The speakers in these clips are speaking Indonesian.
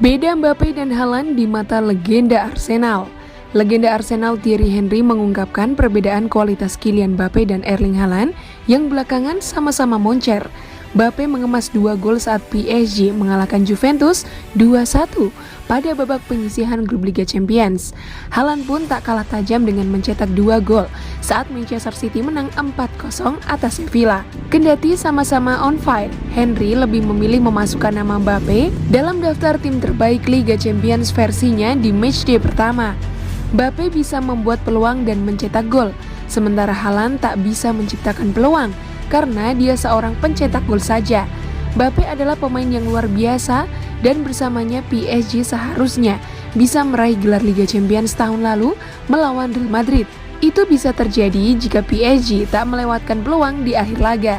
Beda Mbappe dan Haaland di mata legenda Arsenal. Legenda Arsenal Thierry Henry mengungkapkan perbedaan kualitas Kylian Mbappe dan Erling Haaland yang belakangan sama-sama moncer. Mbappe mengemas 2 gol saat PSG mengalahkan Juventus 2-1 pada babak penyisihan grup Liga Champions. Haaland pun tak kalah tajam dengan mencetak 2 gol saat Manchester City menang 4-0 atas Sevilla. Kendati sama-sama on fire, Henry lebih memilih memasukkan nama Mbappe dalam daftar tim terbaik Liga Champions versinya di matchday pertama. Mbappe bisa membuat peluang dan mencetak gol, sementara Haaland tak bisa menciptakan peluang karena dia seorang pencetak gol saja. Mbappe adalah pemain yang luar biasa dan bersamanya PSG seharusnya bisa meraih gelar Liga Champions tahun lalu melawan Real Madrid. Itu bisa terjadi jika PSG tak melewatkan peluang di akhir laga.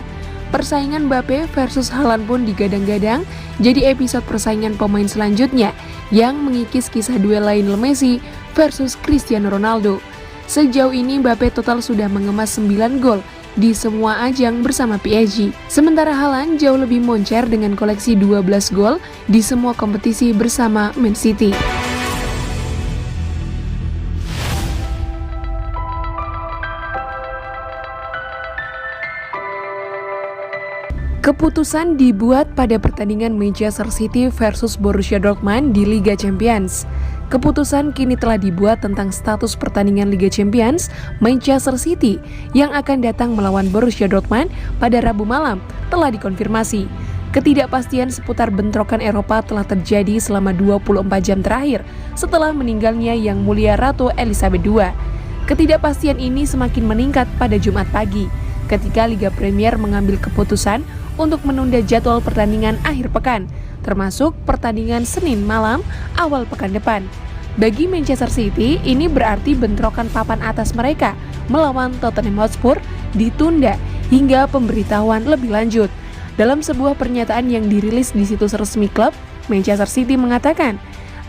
Persaingan Mbappe versus Haaland pun digadang-gadang jadi episode persaingan pemain selanjutnya yang mengikis kisah duel Lionel Messi versus Cristiano Ronaldo. Sejauh ini Mbappe total sudah mengemas 9 gol di semua ajang bersama PSG. Sementara Haaland jauh lebih moncer dengan koleksi 12 gol di semua kompetisi bersama Man City. Keputusan dibuat pada pertandingan Manchester City versus Borussia Dortmund di Liga Champions. Keputusan kini telah dibuat tentang status pertandingan Liga Champions Manchester City yang akan datang melawan Borussia Dortmund pada Rabu malam telah dikonfirmasi. Ketidakpastian seputar bentrokan Eropa telah terjadi selama 24 jam terakhir setelah meninggalnya Yang Mulia Ratu Elizabeth II. Ketidakpastian ini semakin meningkat pada Jumat pagi ketika Liga Premier mengambil keputusan untuk menunda jadwal pertandingan akhir pekan, termasuk pertandingan Senin malam awal pekan depan. Bagi Manchester City, ini berarti bentrokan papan atas mereka melawan Tottenham Hotspur ditunda hingga pemberitahuan lebih lanjut. Dalam sebuah pernyataan yang dirilis di situs resmi klub, Manchester City mengatakan,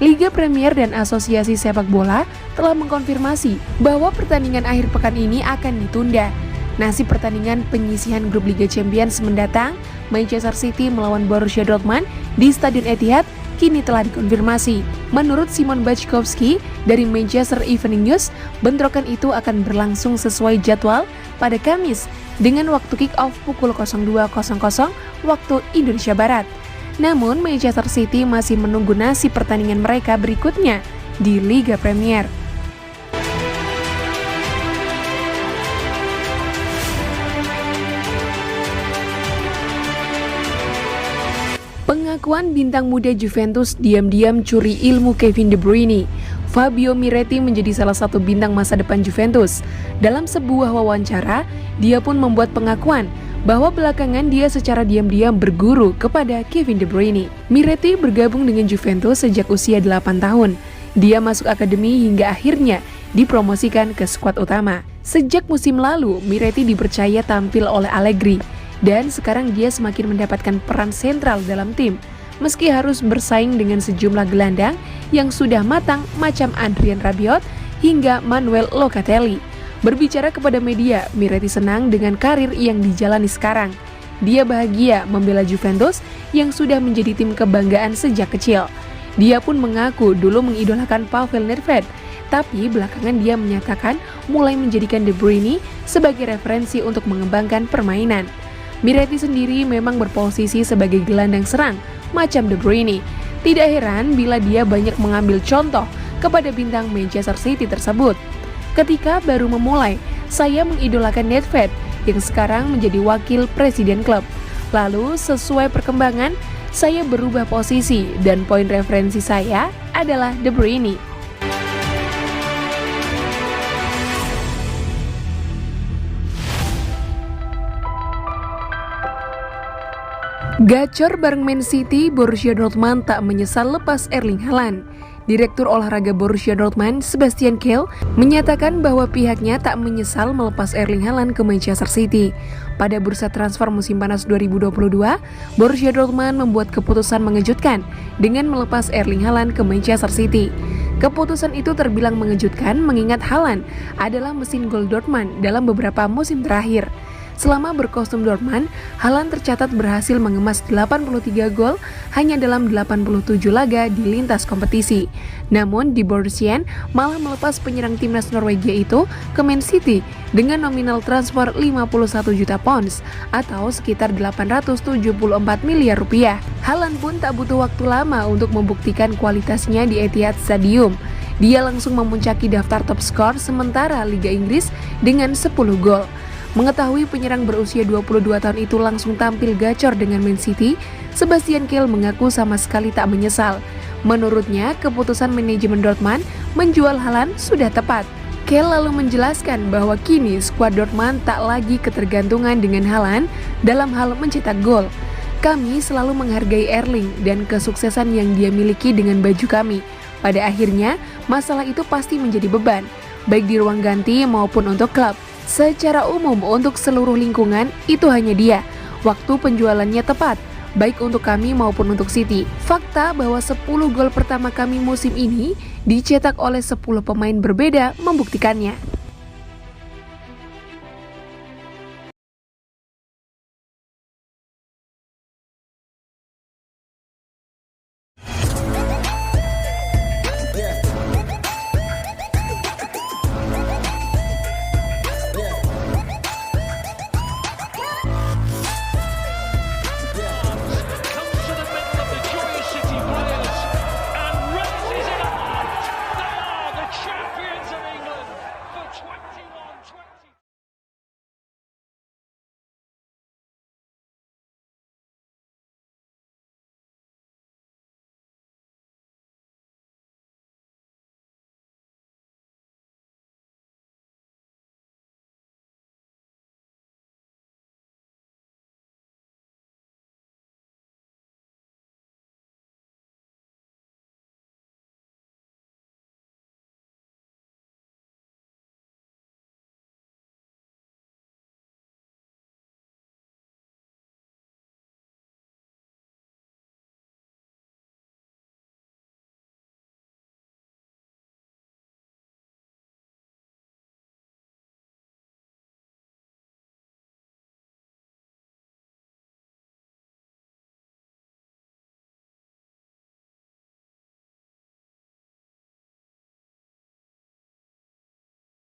Liga Premier dan Asosiasi Sepak Bola telah mengkonfirmasi bahwa pertandingan akhir pekan ini akan ditunda. Nasib pertandingan penyisihan grup Liga Champions mendatang, Manchester City melawan Borussia Dortmund di Stadion Etihad kini telah dikonfirmasi. Menurut Simon Bajkowski dari Manchester Evening News, bentrokan itu akan berlangsung sesuai jadwal pada Kamis dengan waktu kick-off pukul 02.00 waktu Indonesia Barat. Namun Manchester City masih menunggu nasib pertandingan mereka berikutnya di Liga Premier. Pengakuan bintang muda Juventus diam-diam curi ilmu Kevin De Bruyne. Fabio Miretti menjadi salah satu bintang masa depan Juventus. Dalam sebuah wawancara, dia pun membuat pengakuan bahwa belakangan dia secara diam-diam berguru kepada Kevin De Bruyne. Miretti bergabung dengan Juventus sejak usia 8 tahun. Dia masuk akademi hingga akhirnya dipromosikan ke skuad utama. Sejak musim lalu, Miretti dipercaya tampil oleh Allegri. Dan sekarang dia semakin mendapatkan peran sentral dalam tim, meski harus bersaing dengan sejumlah gelandang yang sudah matang macam Adrien Rabiot hingga Manuel Locatelli. Berbicara kepada media, Miretti senang dengan karir yang dijalani sekarang. Dia bahagia membela Juventus yang sudah menjadi tim kebanggaan sejak kecil. Dia pun mengaku dulu mengidolakan Pavel Nedved, tapi belakangan dia menyatakan mulai menjadikan De Bruyne sebagai referensi untuk mengembangkan permainan. Miretti sendiri memang berposisi sebagai gelandang serang macam De Bruyne. Tidak heran bila dia banyak mengambil contoh kepada bintang Manchester City tersebut. Ketika baru memulai, saya mengidolakan Nedved yang sekarang menjadi wakil presiden klub. Lalu sesuai perkembangan, saya berubah posisi dan poin referensi saya adalah De Bruyne. Gacor bareng Man City, Borussia Dortmund tak menyesal lepas Erling Haaland. Direktur olahraga Borussia Dortmund, Sebastian Kehl, menyatakan bahwa pihaknya tak menyesal melepas Erling Haaland ke Manchester City. Pada bursa transfer musim panas 2022, Borussia Dortmund membuat keputusan mengejutkan dengan melepas Erling Haaland ke Manchester City. Keputusan itu terbilang mengejutkan mengingat Haaland adalah mesin gol Dortmund dalam beberapa musim terakhir. Selama berkostum Dortmund, Haaland tercatat berhasil mengemas 83 gol hanya dalam 87 laga di lintas kompetisi. Namun di Borussia malah melepas penyerang timnas Norwegia itu ke Man City dengan nominal transfer 51 juta pounds atau sekitar 874 miliar rupiah. Haaland pun tak butuh waktu lama untuk membuktikan kualitasnya di Etihad Stadium. Dia langsung memuncaki daftar top skor sementara Liga Inggris dengan 10 gol. Mengetahui penyerang berusia 22 tahun itu langsung tampil gacor dengan Man City, Sebastian Kehl mengaku sama sekali tak menyesal. Menurutnya, keputusan manajemen Dortmund menjual Haaland sudah tepat. Kehl lalu menjelaskan bahwa kini skuad Dortmund tak lagi ketergantungan dengan Haaland dalam hal mencetak gol. Kami selalu menghargai Erling dan kesuksesan yang dia miliki dengan baju kami. Pada akhirnya, masalah itu pasti menjadi beban, baik di ruang ganti maupun untuk klub. Secara umum untuk seluruh lingkungan, itu hanya dia. Waktu penjualannya tepat, baik untuk kami maupun untuk City. Fakta bahwa 10 gol pertama kami musim ini dicetak oleh 10 pemain berbeda membuktikannya.